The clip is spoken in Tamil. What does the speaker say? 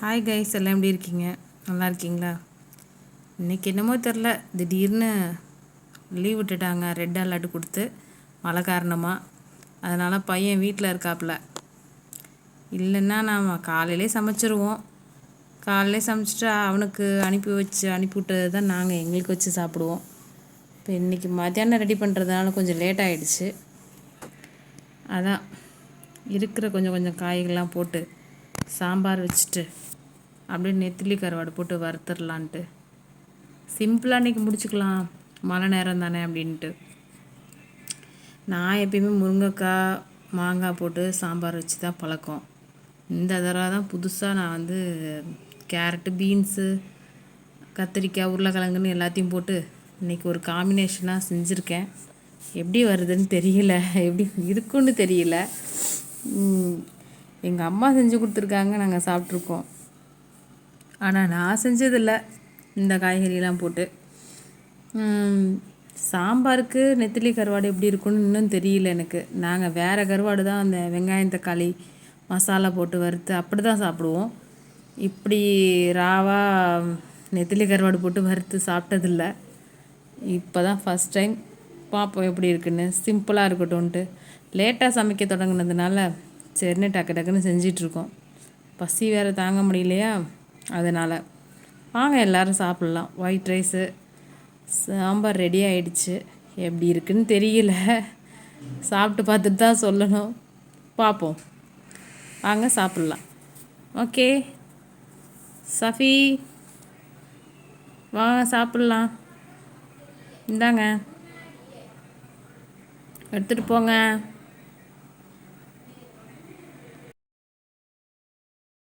ஹாய் கைஸ், எல்லாம் எப்படி இருக்கீங்க? நல்லா இருக்கீங்களா? இன்றைக்கி என்னமோ தெரில, திடீர்னு லீவ் விட்டுட்டாங்க, ரெட் அலர்ட் கொடுத்து மழை காரணமாக. அதனால் பையன் வீட்டில் இருக்காப்புல. இல்லைன்னா நாம் காலையிலே சமைச்சிருவோம். காலையிலே சமைச்சிட்டு அவனுக்கு அனுப்பி விட்டது தான் நாங்கள் எங்களுக்கு வச்சு சாப்பிடுவோம். இப்போ இன்றைக்கி மத்தியானம் ரெடி பண்ணுறதுனால கொஞ்சம் லேட் ஆகிடுச்சு. அதான் இருக்கிற கொஞ்சம் காய்கள்லாம் போட்டு சாம்பார் வச்சுட்டு அப்படியே நெத்திலி கருவாடு போட்டு வறுத்துடலான்ட்டு சிம்பிளாக இன்றைக்கி முடிச்சுக்கலாம், மழை நேரம் தானே அப்படின்ட்டு. நான் எப்பயுமே முருங்கைக்காய் மாங்காய் போட்டு சாம்பார் வச்சு தான் பழக்கம். இந்த தடவை தான் புதுசாக நான் கேரட்டு, பீன்ஸு, கத்திரிக்காய், உருளைக்கிழங்குன்னு எல்லாத்தையும் போட்டு இன்றைக்கி ஒரு காம்பினேஷனாக செஞ்சுருக்கேன். எப்படி வருதுன்னு தெரியல, எப்படி இருக்குன்னு தெரியல. எங்கள் அம்மா செஞ்சு கொடுத்துருக்காங்க, நாங்கள் சாப்பிட்ருக்கோம். ஆனால் நான் செஞ்சதில்லை இந்த காய்கறியெல்லாம் போட்டு. சாம்பாருக்கு நெத்திலி கருவாடு எப்படி இருக்குன்னு இன்னும் தெரியல எனக்கு. நாங்கள் வேறு கருவாடு தான், அந்த வெங்காயம் தக்காளி மசாலா போட்டு வறுத்து அப்படி தான் சாப்பிடுவோம். இப்படி ராவாக நெத்திலி கருவாடு போட்டு வறுத்து சாப்பிட்டதில்ல. இப்போ தான் ஃபஸ்ட் டைம். பார்ப்போம் எப்படி இருக்குன்னு. சிம்பிளாக இருக்கட்டும்ன்ட்டு லேட்டாக சமைக்க தொடங்கினதுனால சரின்னு டக்குன்னு செஞ்சிட்ருக்கோம். பசி வேறு தாங்க முடியலையா, அதனால் வாங்க எல்லோரும் சாப்பிட்லாம். ஒயிட் ரைஸு, சாம்பார் ரெடி ஆகிடுச்சு. எப்படி இருக்குன்னு தெரியல, சாப்பிட்டு பார்த்துட்டு தான் சொல்லணும். பார்ப்போம், வாங்க சாப்பிட்லாம். ஓகே சஃபி, வாங்க சாப்பிட்லாம். இந்தாங்க எடுத்துகிட்டு போங்க.